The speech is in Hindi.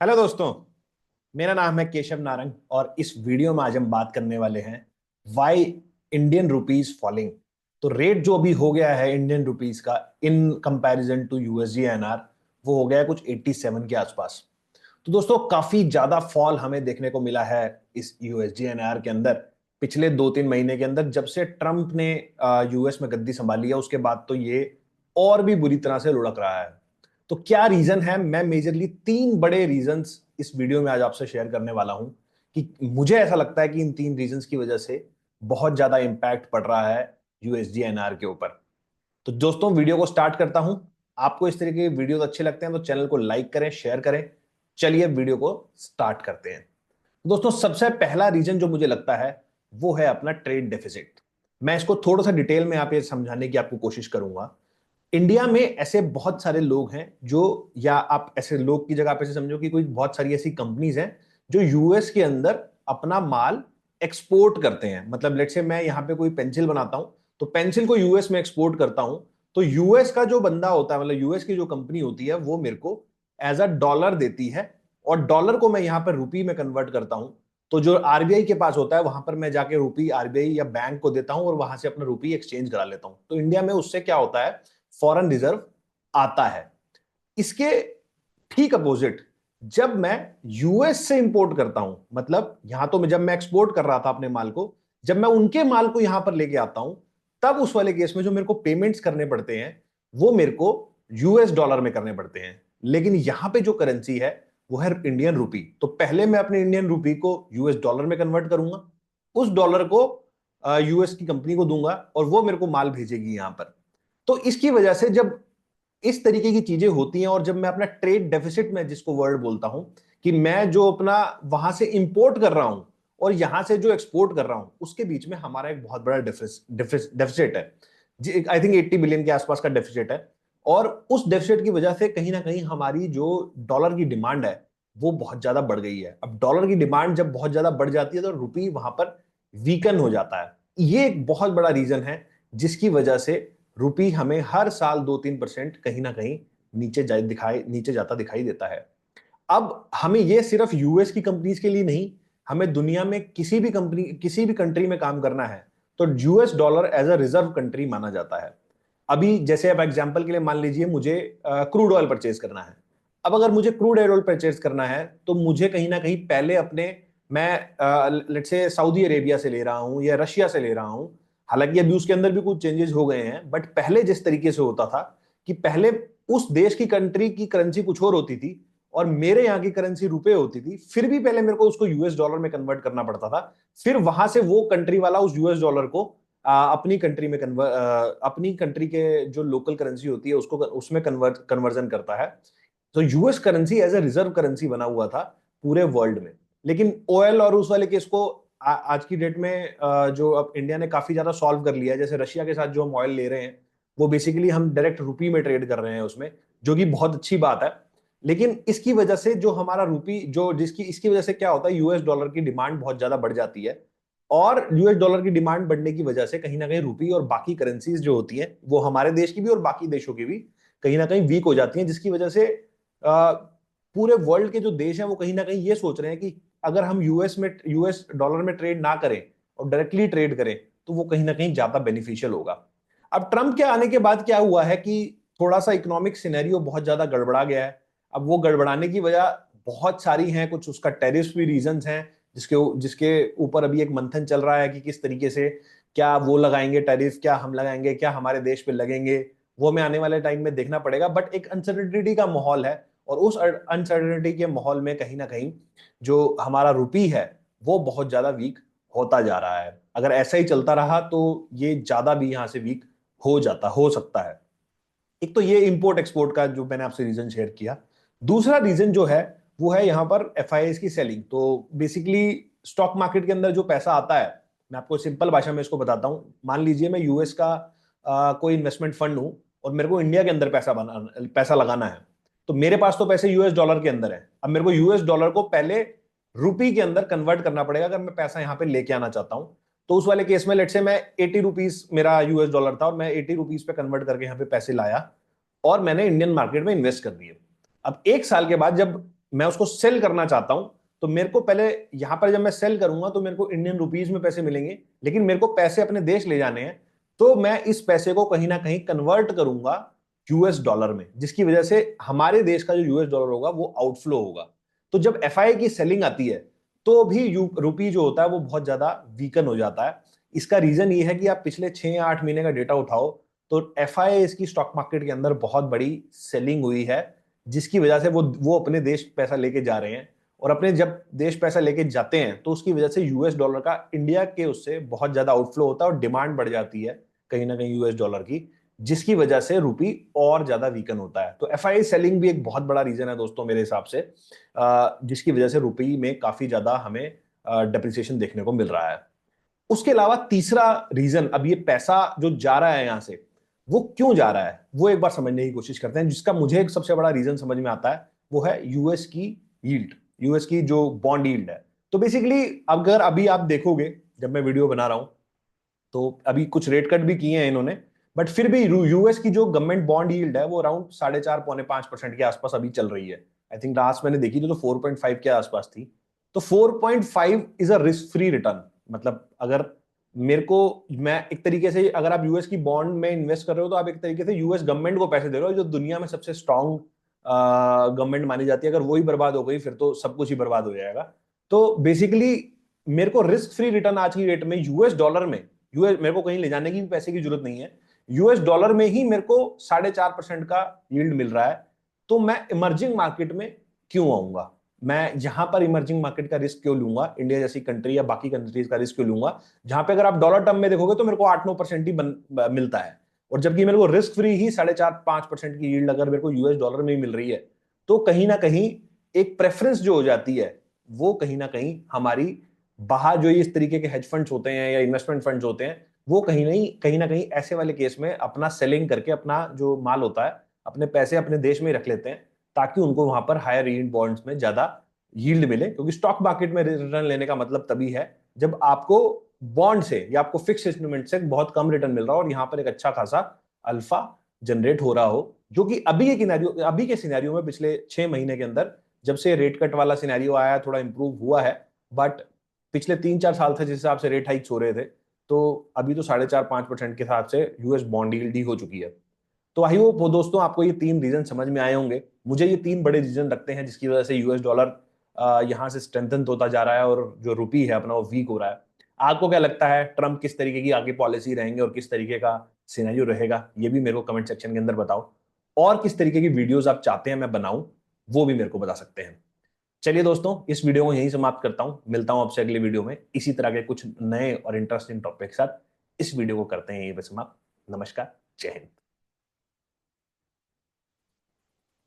हेलो दोस्तों। मेरा नाम है केशव नारंग और इस वीडियो में आज हम बात करने वाले हैं वाई इंडियन रुपीज फॉलिंग। तो रेट जो अभी हो गया है इंडियन रुपीज का in comparison to USD NR, वो हो गया है कुछ 87 के आसपास। तो दोस्तों काफी ज्यादा फॉल हमें देखने को मिला है इस यूएसडी एनआर के अंदर पिछले 2-3 महीने के अंदर। जब से ट्रंप ने यूएस में गद्दी संभाली है उसके बाद तो ये और भी बुरी तरह से लुढ़क रहा है। तो क्या रीजन है, मैं मेजरली 3 बड़े रीजंस इस वीडियो में आज आपसे शेयर करने वाला हूं कि मुझे ऐसा लगता है कि इन 3 रीजंस की वजह से बहुत ज्यादा इंपैक्ट पड़ रहा है यूएसडी एनआर के ऊपर। तो दोस्तों वीडियो को स्टार्ट करता हूं। आपको इस तरह के वीडियो अच्छे लगते हैं तो चैनल को लाइक करें, शेयर करें। चलिए वीडियो को स्टार्ट करते हैं। दोस्तों सबसे पहला रीजन जो मुझे लगता है वो है अपना ट्रेड डेफिसिट। मैं इसको थोड़ा सा डिटेल में आप ये समझाने की आपको कोशिश करूंगा। इंडिया में ऐसे बहुत सारे लोग हैं जो, या आप ऐसे लोग की जगह आप ऐसे समझो कि कोई बहुत सारी ऐसी कंपनीज हैं जो यूएस के अंदर अपना माल एक्सपोर्ट करते हैं। मतलब लेट्स से मैं यहाँ पे कोई पेंसिल बनाता हूं तो पेंसिल को यूएस में एक्सपोर्ट करता हूं। तो यूएस का जो बंदा होता है, मतलब यूएस की जो कंपनी होती है, वो मेरे को एज अ डॉलर देती है और डॉलर को मैं यहाँ पर रुपी में कन्वर्ट करता हूं। तो जो आरबीआई के पास होता है वहां पर मैं जाके रुपी आरबीआई या बैंक को देता हूं और वहां से अपना रुपी एक्सचेंज करा लेता हूं। तो इंडिया में उससे क्या होता है, फॉरेन रिजर्व आता है। इसके ठीक अपोजिट जब मैं यूएस से इंपोर्ट करता हूं, मतलब यहां तो जब मैं एक्सपोर्ट कर रहा था अपने माल को, जब मैं उनके माल को यहां पर लेके आता हूं, तब उस वाले केस में जो मेरे को पेमेंट्स करने पड़ते हैं वो मेरे को यूएस डॉलर में करने पड़ते हैं। लेकिन यहां पे जो करेंसी है वो है इंडियन रुपी। तो पहले मैं अपने इंडियन रुपी को यूएस डॉलर में कन्वर्ट करूंगा, उस डॉलर को यूएस की कंपनी को दूंगा और वो मेरे को माल भेजेगी यहां पर। तो इसकी वजह से जब इस तरीके की चीजें होती हैं और जब मैं अपना ट्रेड डेफिसिट में जिसको वर्ड बोलता हूं कि मैं जो अपना वहां से इंपोर्ट कर रहा हूं और यहां से जो एक्सपोर्ट कर रहा हूं उसके बीच में हमारा एक बहुत बड़ा डेफिसिट है। आई थिंक 80 बिलियन के आसपास का डेफिसिट है। और उस डेफिसिट की वजह से कहीं ना कहीं हमारी जो डॉलर की डिमांड है वो बहुत ज्यादा बढ़ गई है। अब डॉलर की डिमांड जब बहुत ज्यादा बढ़ जाती है तो रुपी वहां पर वीकन हो जाता है। ये एक बहुत बड़ा रीजन है जिसकी वजह से रुपी हमें हर साल 2-3% कहीं ना कहीं नीचे जाता दिखाई देता है। अब हमें यह सिर्फ यूएस की कंपनीज के लिए नहीं, हमें दुनिया में किसी भी कंपनी किसी भी कंट्री में काम करना है तो US dollar as a reserve country माना जाता है। अभी जैसे अब एग्जांपल के लिए मान लीजिए मुझे क्रूड ऑयल परचेज करना है। अब अगर मुझे क्रूड ऑयल परचेज करना है तो मुझे कहीं ना कहीं पहले अपने, मैं लेट्स से सऊदी अरेबिया से ले रहा हूं या रशिया से ले रहा हूं। हालांकि अभी उसके अंदर भी कुछ चेंजेस हो गए हैं, बट पहले जिस तरीके से होता था कि पहले उस देश की कंट्री की करेंसी कुछ और होती थी और मेरे यहाँ की करेंसी रुपए होती थी, फिर भी पहले मेरे को उसको यूएस डॉलर में कन्वर्ट करना पड़ता था। फिर वहां से वो कंट्री वाला उस यूएस डॉलर को अपनी कंट्री के जो लोकल करेंसी होती है उसको उसमें कन्वर्जन करता है। तो US currency as a reserve currency बना हुआ था पूरे वर्ल्ड में। लेकिन ऑयल और उस वाले केस को आज की डेट में जो अब इंडिया ने काफी ज्यादा सॉल्व कर लिया है। जैसे रशिया के साथ जो हम ऑयल ले रहे हैं वो बेसिकली हम डायरेक्ट रुपी में ट्रेड कर रहे हैं उसमें, जो कि बहुत अच्छी बात है। लेकिन इसकी वजह से जो हमारा रुपी जो जिसकी इसकी वजह से क्या होता है, यूएस डॉलर की डिमांड बहुत ज्यादा बढ़ जाती है। और यूएस डॉलर की डिमांड बढ़ने की वजह से कहीं ना कहीं रुपी और बाकी करेंसीज जो होती हैं वो हमारे देश की भी और बाकी देशों की भी कहीं ना कहीं वीक हो जाती हैं। जिसकी वजह से पूरे वर्ल्ड के जो देश हैं वो कहीं ना कहीं ये सोच रहे हैं कि अगर हम यूएस डॉलर में ट्रेड ना करें और डायरेक्टली ट्रेड करें तो वो कहीं ना कहीं ज्यादा बेनिफिशियल होगा। अब ट्रंप के आने के बाद क्या हुआ है कि थोड़ा सा इकोनॉमिक सिनेरियो बहुत ज्यादा गड़बड़ा गया है। अब वो गड़बड़ाने की वजह बहुत सारी हैं, कुछ उसका टेरिफ भी रीजंस हैं जिसके जिसके ऊपर अभी एक मंथन चल रहा है कि किस तरीके से, क्या वो लगाएंगे टैरिफ, क्या हम लगाएंगे, क्या हमारे देश पे लगेंगे, वो हमें आने वाले टाइम में देखना पड़ेगा। बट एक अनसर्टेनिटी का माहौल है और उस अनसर्टेनिटी के माहौल में कहीं ना कहीं जो हमारा रुपी है वो बहुत ज्यादा वीक होता जा रहा है। अगर ऐसा ही चलता रहा तो ये ज्यादा भी यहां से वीक हो सकता है। एक तो ये इंपोर्ट एक्सपोर्ट का जो मैंने आपसे रीजन शेयर किया। दूसरा रीजन जो है वो है यहाँ पर एफआईआईज की सेलिंग। तो बेसिकली स्टॉक मार्केट के अंदर जो पैसा आता है, मैं आपको सिंपल भाषा में इसको बताता हूँ। मान लीजिए मैं यूएस का कोई इन्वेस्टमेंट फंड हूँ और मेरे को इंडिया के अंदर पैसा लगाना है। तो मेरे पास तो पैसे यूएस डॉलर के अंदर है। अब मेरे को यूएस डॉलर को पहले रुपी के अंदर कन्वर्ट करना पड़ेगा अगर मैं पैसा यहाँ पे लेके आना चाहता हूँ। तो उस वाले केस में लेट से मैं 80 रुपीज मेरा यूएस डॉलर था और मैं 80 रुपीज पे कन्वर्ट करके यहाँ पे पैसे लाया और मैंने इंडियन मार्केट में इन्वेस्ट कर दिए। अब 1 साल के बाद जब मैं उसको सेल करना चाहता हूं, तो मेरे को पहले यहां पर जब मैं सेल करूंगा तो मेरे को इंडियन रुपीज में पैसे मिलेंगे, लेकिन मेरे को पैसे अपने देश ले जाने हैं, तो मैं इस पैसे को कहीं ना कहीं कन्वर्ट करूंगा यूएस डॉलर में, जिसकी वजह से हमारे देश का जो यूएस डॉलर होगा वो आउटफ्लो होगा। तो जब एफआई की सेलिंग आती है तो भी रुपी जो होता है वो बहुत ज्यादा वीकन हो जाता है। इसका रीजन ये है कि आप पिछले 6 या 8 महीने का डेटा उठाओ तो एफआई की स्टॉक मार्केट के अंदर बहुत बड़ी सेलिंग हुई है, जिसकी वजह से वो अपने देश पैसा लेके जा रहे हैं, और अपने जब देश पैसा लेके जाते हैं तो उसकी वजह से यूएस डॉलर का इंडिया के उससे बहुत ज्यादा आउटफ्लो होता है और डिमांड बढ़ जाती है कहीं ना कहीं यूएस डॉलर की, जिसकी वजह से रुपी और ज्यादा वीकन होता है। तो एफआई सेलिंग भी एक बहुत बड़ा रीजन है दोस्तों मेरे हिसाब से, जिसकी वजह से रुपी में काफी ज्यादा हमें डेप्रिसिएशन देखने को मिल रहा है। उसके अलावा तीसरा रीजन, अब ये पैसा जो जा रहा है यहां से वो क्यों जा रहा है वो एक बार समझने की कोशिश करते हैं, जिसका मुझे एक सबसे बड़ा रीजन समझ में आता है, वो है यूएस की यील्ड, यूएस की जो बॉन्ड यील्ड है। तो बेसिकली अगर अभी आप देखोगे, जब मैं वीडियो बना रहा हूं तो अभी कुछ रेट कट भी किए हैं इन्होंने, बट फिर भी यूएस की जो गवर्नमेंट बॉन्ड यील्ड है वो अराउंड 4.5 पौने 5% के आसपास अभी चल रही है। आई थिंक लास्ट मैंने देखी थी तो 4.5 के आसपास थी। तो 4.5 is a risk free return. मतलब अगर मेरे को, मैं एक तरीके से, अगर आप यूएस की बॉन्ड में इन्वेस्ट कर रहे हो तो आप एक तरीके से यूएस गवर्नमेंट को पैसे दे रहे हो, जो दुनिया में सबसे स्ट्रांग गवर्नमेंट मानी जाती है। अगर वही बर्बाद हो गई फिर तो सब कुछ ही बर्बाद हो जाएगा। तो बेसिकली मेरे को रिस्क फ्री रिटर्न आज की डेट में यूएस डॉलर में, यूएस मेरे को कहीं ले जाने की भी पैसे की जरूरत नहीं है, यूएस डॉलर में ही मेरे को 4.5% का यील्ड मिल रहा है। तो मैं इमर्जिंग मार्केट में क्यों आऊंगा, मैं यहां पर इमर्जिंग मार्केट का रिस्क क्यों लूंगा, इंडिया जैसी कंट्री या बाकी कंट्रीज का रिस्क क्यों लूंगा, जहां पे अगर आप डॉलर टर्म में देखोगे तो मेरे को 8-9% ही मिलता है, और जबकि मेरे को रिस्क फ्री ही 4.5-5% की यील्ड अगर मेरे को यूएस डॉलर में ही मिल रही है, तो कहीं ना कहीं एक प्रेफरेंस जो हो जाती है वो कहीं ना कहीं हमारी, बाहर जो इस तरीके के हेज फंड्स होते हैं या इन्वेस्टमेंट फंड्स होते हैं, वो कहीं ना कहीं ऐसे वाले केस में अपना सेलिंग करके अपना जो माल होता है, अपने पैसे अपने देश में ही रख लेते हैं, ताकि उनको वहां पर हायर यील्ड बॉन्ड्स में ज्यादा यील्ड मिले। क्योंकि स्टॉक मार्केट में रिटर्न लेने का मतलब तभी है जब आपको बॉन्ड से या आपको फिक्स इंस्ट्रूमेंट से बहुत कम रिटर्न मिल रहा हो और यहाँ पर एक अच्छा खासा अल्फा जनरेट हो रहा हो, जो कि अभी के सिनेरियो में पिछले 6 महीने के अंदर जब से रेट कट वाला सिनेरियो आया है थोड़ा इंप्रूव हुआ है। बट पिछले 3-4 साल से जिस हिसाब से रेट हाइक्स हो रहे थे, तो अभी तो 4.5-5% के हिसाब से यूएस बॉन्ड यील्ड ही हो चुकी है। तो आई होप वो दोस्तों आपको ये 3 रीजन समझ में आए होंगे। मुझे ये 3 बड़े रीजन लगते हैं जिसकी वजह से यूएस डॉलर यहाँ से स्ट्रेंथन होता जा रहा है और जो रुपी है अपना वो वीक हो रहा है। आपको क्या लगता है, ट्रम्प किस तरीके की आगे पॉलिसी रहेंगे और किस तरीके का सिनेरियो रहेगा, ये भी मेरे को कमेंट सेक्शन के अंदर बताओ। और किस तरीके की वीडियोस आप चाहते हैं मैं बनाऊं, वो भी मेरे को बता सकते हैं। चलिए दोस्तों, इस वीडियो को यहीं समाप्त करता हूं, मिलता हूं आपसे अगले वीडियो में इसी तरह के कुछ नए और इंटरेस्टिंग टॉपिक के साथ। इस वीडियो को करते हैं यहीं पर समाप्त। नमस्कार, जय हिंद।